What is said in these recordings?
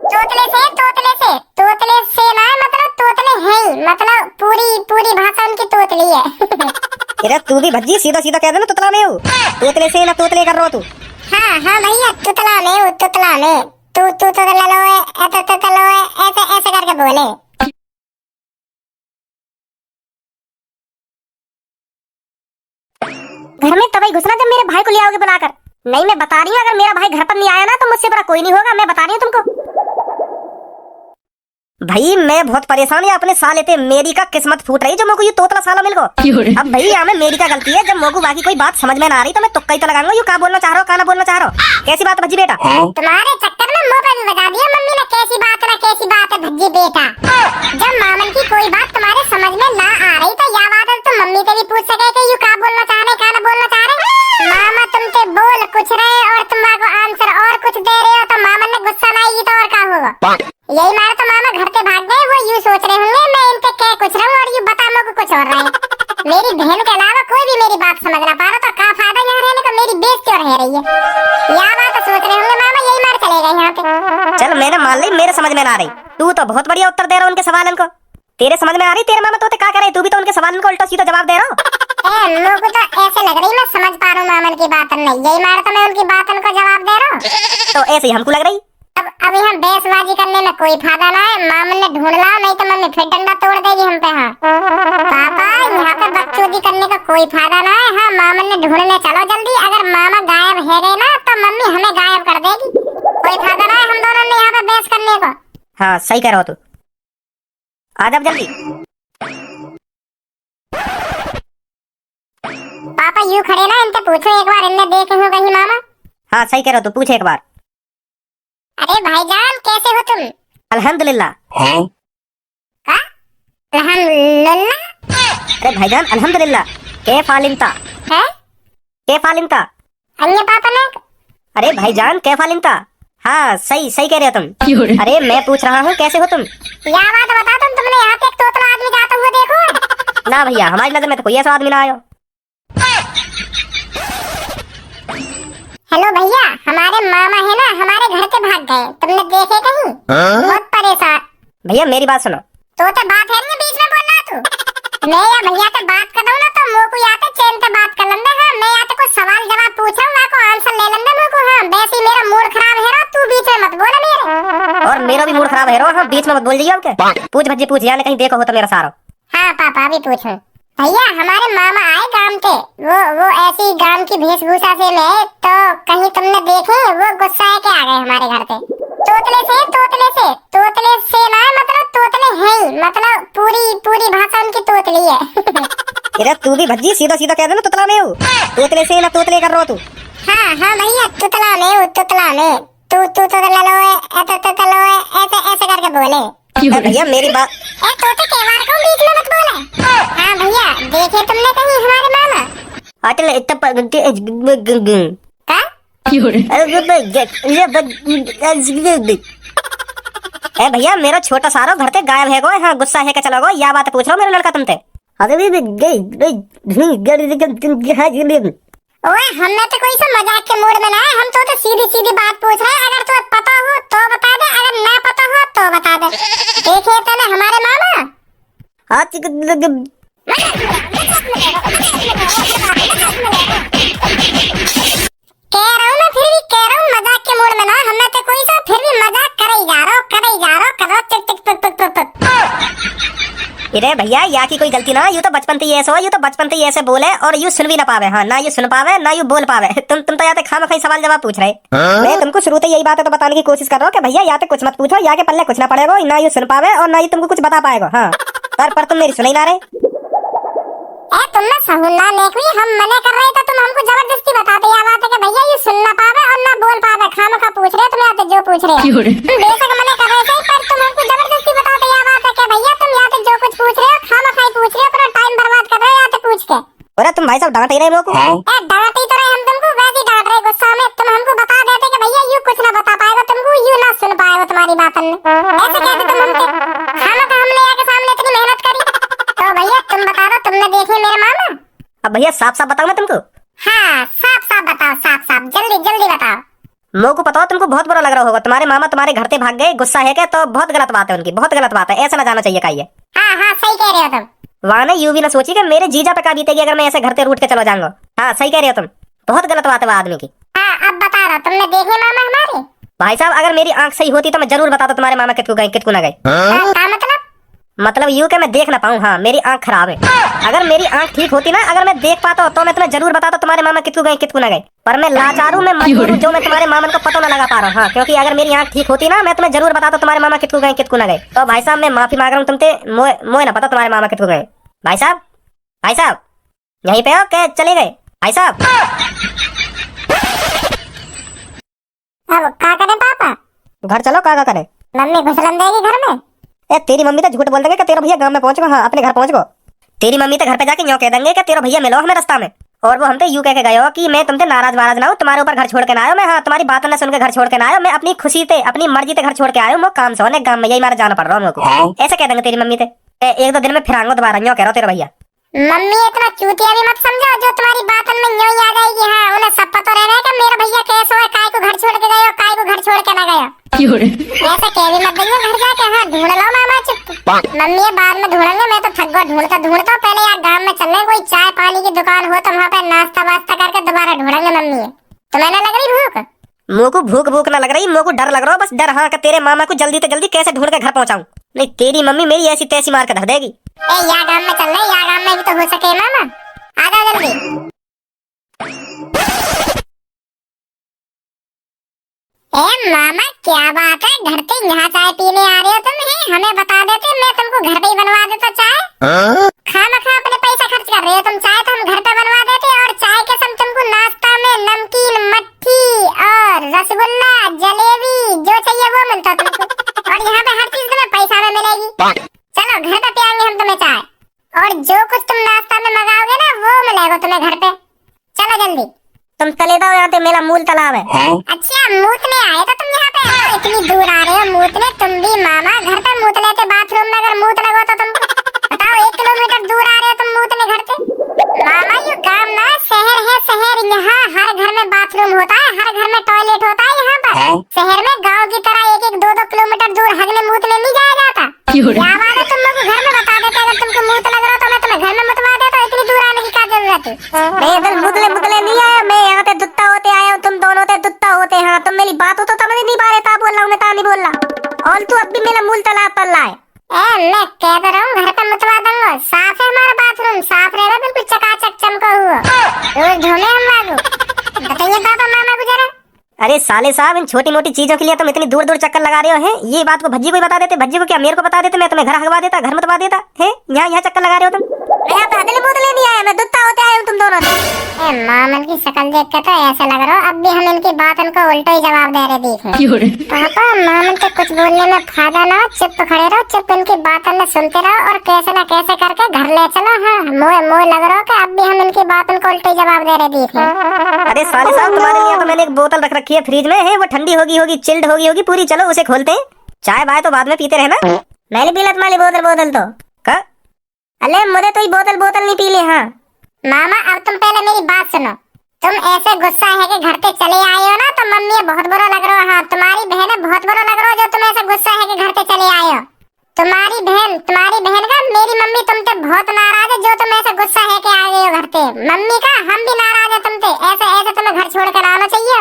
तोतले से ना मतलब तोतले है ही, मतलब पूरी पूरी भाषा उनकी तोतली है। अरे तू भी भज्जी सीधा सीधा कह दे ना तुतला में हूँ। तोतले से ना तोतले कर रहा हो तू। हाँ हाँ भैया तुतला में हूँ, तुतला में। तू तू तो लो है, तो लो है, ऐसे ऐसे करके बोले। घर में तभी घुसना जब मेरे भाई को ले आओगे बुलाकर। नहीं मैं बता रही हूँ, अगर मेरा भाई घर पर नहीं आया ना तो मुझसे बड़ा कोई नहीं होगा, मैं बता रही हूँ तुमको। भाई मैं बहुत परेशान है अपने साले ते, मेरी का किस्मत फूट रही जो मोको ये तोतला साला मिल गो। अब भाई यहाँ में मेरी का गलती है, जब मोको बाकी कोई बात समझ में ना आ रही तो मैं तुक्का ही तो लगाऊंगा। यू क्या बोलना चाह रहा हो, क्या ना बोलना चाह रहा हो, कैसी बात भज्जी बेटा? तुम्हारे चक्कर में मुंह पे भी बता दिया मम्मी ने कैसी बात है भज्जी बेटा। जब मामन की कोई बात तुम्हारे समझ में ना आ रही तो या बात है तुम मम्मी से भी पूछ सके कि यू क्या बोलना चाह रहे, क्या ना बोलना चाह रहे। मामा तुमसे बोल कुछ रहे और तुम्हारा आंसर और कुछ दे रहे हो तो मामन ने गुस्सा ना आएगी तो और क्या होगा। यही मारे तो मामा घर से भाग गए, वो यूं सोच रहे होंगे मैं इनके कह कुछ रहा हूँ और यू बता को कुछ और रहे हैं। मेरी बहन के अलावा कोई भी मेरी बात समझ ना पा रहा तो क्या फायदा यहाँ रहने का, मेरी बेइज्जती हो रही है। या बात तो सोच रहे होंगे मामा, यही मार चले गए यहाँ पे। चल मैंने मान ली मेरे समझ में ना आ रही, तू तो बहुत बढ़िया उत्तर दे रहा उनके सवालन को। तेरे समझ में आ रही तेरे मामा तो क्या करे, तू भी तो उनके सवालन को उल्टा सीधा जवाब दे रहा हो। लोगों तो ऐसे लग रही मैं समझ पा रहा हूँ मामन की बात नहीं, यही मार तो मैं उनकी बात को जवाब दे रहा हूँ। तो ऐसे ही हमको लग रही। अब यहाँ बहसबाजी करने में कोई फायदा ना है, मामन ने ढूंढ ला नहीं तो मम्मी फिर डंडा तोड़ देगी हम पे। हाँ पापा यहाँ पे बकचोदी करने का कोई फायदा ना है। हाँ मामन ने ढूंढने चलो जल्दी, अगर मामा गायब है गए ना तो मम्मी हमें गायब कर देगी। कोई फायदा ना है हम दोनों ने यहाँ पे बहस करने को। हाँ सही कह रहा हो तू, आ जा जल्दी। पापा यूं खड़े ना, इनसे पूछो एक बार इनने देखे हो कहीं मामा। हाँ सही कह रहा हो तू, पूछ एक बार। अरे भाईजान कैसे हो तुम? अल्हम्दुलिल्लाह। अल्हम्दुलिल्लाह। अरे भाईजान अल्हम्दुलिल्लाह। के फालिंता है के फालिंता। अन्य पापा ने। अरे भाईजान के फालिंता। हाँ सही सही कह रहे हो तुम। अरे मैं पूछ रहा हूँ कैसे हो तुम। या बात बता तुमने यहाँ पे एक तोतला आदमी जाता हुआ देखो? ना भैया हमारी नजर में तो कोई ऐसा आदमी ना आयो। हेलो भैया, हमारे मामा है ना हमारे घर से भाग गए, तुमने देखे कहीं? बहुत परेशान। भैया मेरी बात सुनो। तो बात है नहीं बीच में बोलना तू। मैं या भैया से बात कर रहा हूँ ना तो मुँह को आते चैन से बात कर लेंगे। हाँ मैं यहाँ कुछ सवाल जवाब पूछ रहा हूँ, आपको आंसर ले लेंगे मुँह को। हाँ वैसे मेरा मूड खराब है, तू बीच में मत बोला मेरे। और मेरा भी मूड खराब है। हाँ बीच में मत बोल जाइए। पूछ भज्जी पूछ, यानी कहीं देखो हो तो मेरा सारा। हाँ पापा अभी पूछो। भैया हमारे मामा आए गांव से, वो ऐसी गांव की वेशभूषा से में तो कहीं तुमने देखे? वो गुस्सा है के आ गए हमारे घर से। तोतले से ना मतलब तोतले है ही, मतलब पूरी पूरी भाषा उनकी तोतली है। अरे तू भी भज्जी सीधा सीधा कह दे ना तुतला में हूँ। तोतले से ना तोतले कर रहा हो तू। हाँ हाँ भैया तुतला में हूँ, तुतला में। तू तो लो है, ऐसे ऐसे करके बोले। भैया मेरी बात। तोते त्योहार को बीच में मत बोले। हाँ भैया देखे तुमने कहीं हमारे मामा? अटल ए भैया मेरा छोटा सारो घर से गायब है गो। हाँ गुस्सा है क्या चलो गो, या बात पूछ रहा हूँ मेरा लड़का तुमसे। ओए हमने तो कोई सा मजाक के मूड में ना है, हम तो सीधी सीधी बात पूछ रहे हैं। अगर तो पता हो तो बता दे, अगर ना पता हो तो बता दे। देखे तो ना हमारे मामा। कह रहा हूँ मैं, फिर भी कह रहा हूँ मजाक के मूड में ना, हमने तो कोई सा फिर भी मजाक करे जा रहा हो टिक टिक टिक टिक टिक। अरे भैया या की कोई गलती ना, यू तो बचपन से ही ऐसे हो, यू तो बचपन से ही ऐसे बोले और यू सुन भी ना पावे। हाँ ना यू सुन पावे ना यू बोल पावे। तुम तो या तो खामखा सवाल जवाब पूछ रहे। मैं तुमको शुरू से यही बात है तो बताने की कोशिश कर रहा हूँ कि भैया या तो कुछ मत पूछो, या के पल्ले कुछ ना पड़ेगा, ना यू सुन पावे और ना ही तुमको कुछ बता पाएगा। हाँ पर तुम मेरी सुन ही ना रहे। तुमने सहुल्ला लेखवी हम मने कर रहे थे, तुम हमको जबरदस्ती बताते या बात है कि भैया ये सुन ना पावे और ना बोल पावे। खामखा पूछ रहे तुम या जो पूछ रहे हो। बेशक मने कर रहे थे पर तुम हमको जबरदस्ती बताते या बात है कि भैया तुम या जो कुछ पूछ रहे हो खामखा ही पूछ रहे हो, अपना टाइम बर्बाद कर रहे हो या पूछ के। अरे तुम भाई साहब डांट ही रहे मेरे को। डांट ही तो रहे हम तुमको, वैसे ही डांट रहे गुस्सा में। तुम हमको बता देते कि भैया यू कुछ ना बता पाएगा तुमको, यू ना सुन पाएगा तुम्हारी बात। ऐसे कहते तुम हमसे। खामखा हमने आके सामने इतनी मेहनत करी तो भैया तुम बता दो तुमने देखे मेरे मामा? अब भैया साफ साफ बताऊं मैं तुमको? हाँ साफ साफ बताओ, साफ साफ जल्दी जल्दी बताओ। मोह को पता हो तुमको बहुत बुरा लग रहा होगा, तुम्हारे मामा तुम्हारे घर से भाग गए, गुस्सा है क्या? तो बहुत गलत बात है उनकी, बहुत गलत बात है, ऐसा ना जाना चाहिए कहिए। हाँ हाँ सही कह रहे हो तुम। वहां ने यूं भी ना सोची कि मेरे जीजा पे का बीतेगी अगर मैं ऐसे घर से रूठ के चलो जाऊंगा। हाँ सही कह रहे हो तुम, बहुत गलत बात है वो आदमी की। हाँ अब बता रहा, तुमने देखे मामा हमारे? भाई साहब अगर मेरी आंख सही होती तो मैं जरूर बताता तुम्हारे मामा कितकू गए कितकू ना गए। क्या मतलब? मतलब यूं कि मैं देख ना पाऊं, हाँ मेरी आंख खराब है। अगर मेरी आंख ठीक होती ना, अगर मैं देख पाता तो मैं तुम्हें जरूर बताता तुम्हारे मामा कितकू गए कितकू ना गए, पर मैं लाचार हूं, मैं मजबूर हूं, जो मैं तुम्हारे मामा को पता ना लगा पा रहा हूं। हाँ क्योंकि अगर मेरी आंख ठीक होती ना मैं तुम्हें जरूर बताता तुम्हारे मामा कितकू गए कितकू ना गए। तो भाई साहब मैं माफी मांग रहा हूँ तुमसे, मोए ना पता तुम्हारे मामा कितकू गए। भाई साहब, भाई साहब यहीं पे हो क्या चले गए भाई साहब? अब क्या करें पापा? घर चलो, का करे? मम्मी घुसलन देगी घर में? ए तेरी मम्मी तो झूठ बोल देंगे कि तेरा भैया गांव में पहुंच गो। हाँ अपने घर पहुंच गो। तेरी मम्मी तो घर पे जाके यूं कह देंगे कि तेरा भैया मिलो हमें रास्ता में, और वो हम तो यूं कह के गए हो कि मैं तुमसे नाराज वाराज ना हूं, तुम्हारे ऊपर घर छोड़ के ना आयो मैं। हाँ तुम्हारी बात ना सुन के घर छोड़ के ना आयो मैं, अपनी खुशी से अपनी मर्जी से घर छोड़ के आयो। मैं काम से होने गांव में यही मारा जाना पड़ रहा है मुझको, ऐसा कह देंगे तेरी मम्मी से। एक दो दिन में फिर आऊंगा दोबारा, यूं कह रहा तेरा भैया। मम्मी इतना चूतिया भी मत समझो जो तुम्हारी बात में यूं ही आ जाएगी। हाँ उन्हें सब पता रह रहा है कि मेरा भैया कैसे है, काय को घर छोड़ के गए हो, काय को घर छोड़ के ना गए हो। ऐसा कह भी मत देंगे घर जाके। हाँ ढूंढ लो मामा चुप। मम्मी ये बाद में ढूंढेंगे, मैं तो थक गया ढूंढता ढूंढता। पहले यार गांव में चल रहे, कोई चाय पानी की दुकान हो तो वहाँ पे नाश्ता वास्ता करके दोबारा ढूंढेंगे। मम्मी तुम्हें ना लग रही भूख? मुँह को भूख भूख ना लग रही, मुँह को डर लग रहा है बस डर। हाँ कि तेरे मामा को जल्दी से जल्दी कैसे ढूंढ के घर पहुंचाऊं, नहीं तेरी मम्मी मेरी ऐसी तैसी मार के धर देगी। या गांव में चल रहे, या गांव में भी तो हो सके मामा, आ जाओ जल्दी। ए मामा क्या बात है, घर पे यहाँ चाय पीने आ रहे हो तुम? है हमें बता देते, मैं तुमको घर पे ही बनवा देता चाय। खामखा अपने पैसा खर्च कर रहे हो तुम, चाय तो हम घर पे बनवा देते, और चाय के संग तुमको नाश्ता में नमकीन मट्ठी और रसगुल्ला जलेबी जो चाहिए वो मिलता तुमको, और यहाँ पे हर चीज तुम्हें पैसा में मिलेगी। चलो घर पे पियाएंगे हम तुम्हें चाय, और जो कुछ तुम नाश्ता में मंगाओगे ना वो मिलेगा तुम्हें घर पे। चलो जल्दी। तुम चले जाओ, यहाँ पे मेरा मूल तालाब है। अच्छा मूतने आए तो तुम यहाँ पे? इतनी दूर आ रहे हो मूतने तुम भी मामा? घर पे मूत लेते बाथरूम में, अगर मूत लगो तो तुमको बताओ 1 किलोमीटर दूर आ रहे हो तुम मूतने घर से। मामा ये गांव ना शहर है, शहर यहाँ हर घर में बाथरूम होता है, हर घर में टॉयलेट होता है। यहाँ पर शहर में गाँव की तरह 1-1, 2-2 किलोमीटर दूर हगने मूतने नहीं जाया जाता। क्या बात है, तुम लोग घर में बता देते, अगर तुमको मूत लग रहा तो मैं तुम्हें घर में मुतवा देता। इतनी दूर आने की क्या जरूरत है? मैं इधर मुतले मुतले नहीं आया, मैं यहाँ पे दुत्ता होते आया हूँ, तुम दोनों ते दुत्ता होते। हाँ तुम मेरी बात हो तो समझ नहीं पा रहे, ता बोल रहा हूँ मैं, ता नहीं बोल रहा। और तू अब भी मेरा मूल तालाब पर ला है। मैं कह तो रहा हूँ घर पे मुतवा दूंगा, साफ है हमारा बाथरूम, साफ रहेगा बिल्कुल चकाचक चमका हुआ, रोज धोने हम लागू। बताइए पापा मामा को जरा। अरे साले साहब इन छोटी मोटी चीजों के लिए तुम इतनी दूर दूर चक्कर लगा रहे हो हैं? ये बात को भज्जी को बता देते, भज्जी को क्या मेरे को बता देते, मैं तुम्हें घर हगवा देता, घर मुतवा देता है। यहाँ चक्कर लगा रहे हो तुम। मैं यहाँ पैदल मुतले नहीं आया, मैं दुत्ता होते आया हूँ तुम दोनों से। मामन की शक्ल देख के तो ऐसा लग रहा है अब भी हम इनकी बात उनको उल्टा ही जवाब दे रहे देख। पापा मामन के कुछ बोलने में फायदा ना, चुप खड़े रहो, चुप इनकी बात में सुनते रहो और कैसे ना कैसे करके घर ले चलो। हाँ मोह लग रहा है कि अब भी हम इनकी बात उनको उल्टा ही जवाब दे रहे देख। अरे साले साहब तुम्हारे लिए तो मैंने एक बोतल रख रखी है फ्रिज में, है वो ठंडी होगी चिल्ड होगी पूरी। चलो उसे खोलते हैं, चाय बाय तो बाद में पीते रहना। मैंने पी ला तुम्हारी बोतल तो का? अरे मुझे तो ये बोतल नहीं पी ले। हाँ मामा अब तुम पहले मेरी बात सुनो, तुम ऐसे गुस्सा है कि घर पे चले आए हो ना तो मम्मी बहुत बुरा लग रहा है। हाँ तुम्हारी बहन बहुत बुरा लग रहा है जो तुम ऐसे गुस्सा है कि घर पे चले आए हो। तुम्हारी बहन का मेरी मम्मी तुमसे बहुत नाराज है जो तुम ऐसे गुस्सा है कि आ गए हो घर पे। मम्मी का हम भी नाराज है तुमसे, ऐसे तुम्हें घर छोड़ कर आना चाहिए।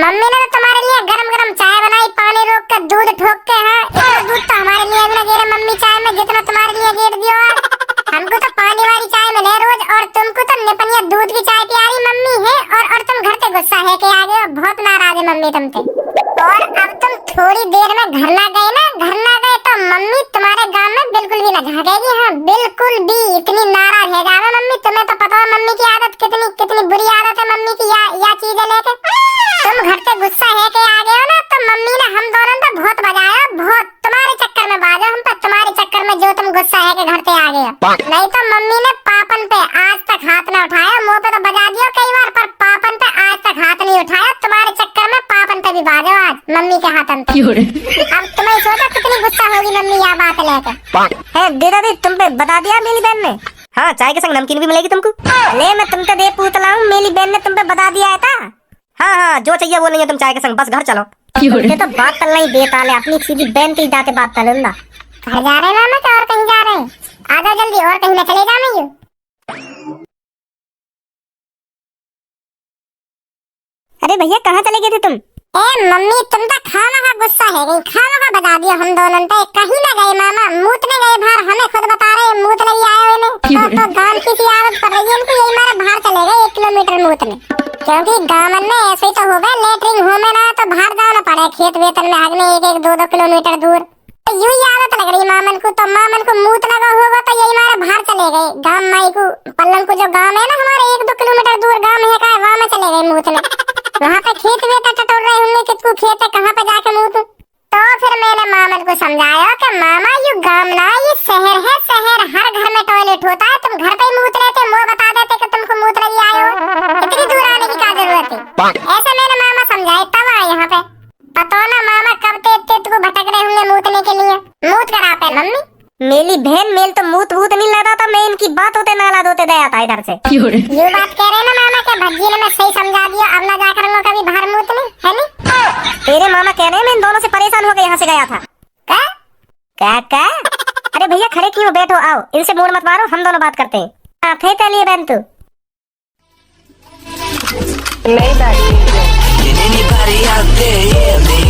मम्मी ने तो तुम्हारे लिए गरम गरम चाय बनाई, पानी रोक कर दूध ठोक के। हाँ इतना दूध तो हमारे लिए भी ना गिरा मम्मी चाय में जितना तुम्हारे लिए गिर दियो। हमको तो पानी वाली चाय मिले रोज, और तुमको तो निपनिया दूध की चाय पियारी मम्मी है, और तुम घर पे गुस्सा है कि आ गए हो। बहुत नाराज है मम्मी तुमसे। और अब तुम थोड़ी देर में घर ना गए तो मम्मी तुम्हारे गांव में बिल्कुल भी ना झाकेगी। हाँ बिल्कुल भी, इतनी नाराज है जावे मम्मी। तुम्हें तो पता है मम्मी की आदत कितनी बुरी आदत है मम्मी की, या चीजें लेके तुम घर से गुस्सा है कि आ गए हो ना तो मम्मी ने हम दोनों तो बहुत बजाया, बहुत तुम्हारे चक्कर में बाजा हम पे, तुम्हारे चक्कर में जो तुम गुस्सा है कि घर से आ गए हो। नहीं तो मम्मी ने पापन पे आज तक हाथ न उठाया, मुंह पे तो बजा दियो कई बार, पर पापन पे आज तक हाथ नहीं उठाया। तुम्हारे चक्कर में पापन पे भी बाजो आज मम्मी के हाथन पे। अब तुम्हें सोचो कितनी गुस्सा होगी मम्मी यह बात लेकर। है दे दादी तुम पे बता दिया मेरी बहन ने। हाँ चाय के संग नमकीन भी मिलेगी तुमको। ले मैं तुमसे दे पूछ रहा हूँ, मेरी बहन ने तुम पे बता दिया है था। हाँ हाँ, जो चाहिए वो नहीं है तुम चाय के संग, बस घर चलो। ये तो बात तल नहीं बेताले, अपनी सीधी बहन की जाके बात तलूंगा। घर जा रहे मामा क्या और कहीं जा रहे हैं? आ जाओ जल्दी, और कहीं ना चले जाना। अरे भैया कहाँ चले गए थे तुम? ए मम्मी तुम तो खाना का गुस्सा है गई, खाना का बता दिया हम दोनों तो कहीं ना गए मामा, मूतने गए बाहर, हमें खुद बता रहे मूत लगी आए हुए ने। तो गांव की सी आदत पड़ रही है इनको, यही मारे बाहर चले गए 1 किलोमीटर मूतने, क्योंकि गांव में ऐसे ही तो हो गए, लेटरिंग हो में ना तो बाहर जाना पड़े खेत वेतन में हगने 1-2 किलोमीटर दूर। तो यूं ही आदत लग रही मामन को, तो मामन को मूत लगा होगा तो यही मारे बाहर चले गए गांव माई को, पल्लन को जो गांव है ना हमारे 1-2 किलोमीटर दूर गांव है का, वहां में चले गए मूतने। वहाँ पे खेत वेता टटोल रहे होंगे, किसको खेत है कहाँ पे जाके मूतूं। तो फिर मैंने मामन को समझाया कि मामा ये गांव ना ये शहर है, शहर हर घर में टॉयलेट होता है, तुम घर पे ही मूत लेते, वो बता देते कि तुमको मूत लगी आए हो, इतनी दूर आने की क्या जरूरत है। ऐसे मैंने मामा समझाए तब आए यहाँ पे। पता ना मामा कब तेत को भटक रहे होंगे मूतने के लिए, मूत करा पे मम्मी। मेरी बहन मेल तो मूत वूत नहीं लगा था, मैं इनकी बात होते नाला धोते गया था इधर से। ये बात कह रहे ना मामा के भज्जी ने मैं सही समझा दिया, अब ना जाकर हम लोग कभी बाहर मूतने है नहीं। तेरे मामा कह रहे हैं मैं इन दोनों से परेशान होकर यहाँ से गया था। क्या? अरे भैया खड़े क्यों, बैठो, आओ, इनसे मूड मत मारो, हम दोनों बात करते हैं। हाँ थे चलिए बहन तू। Can anybody out there hear me?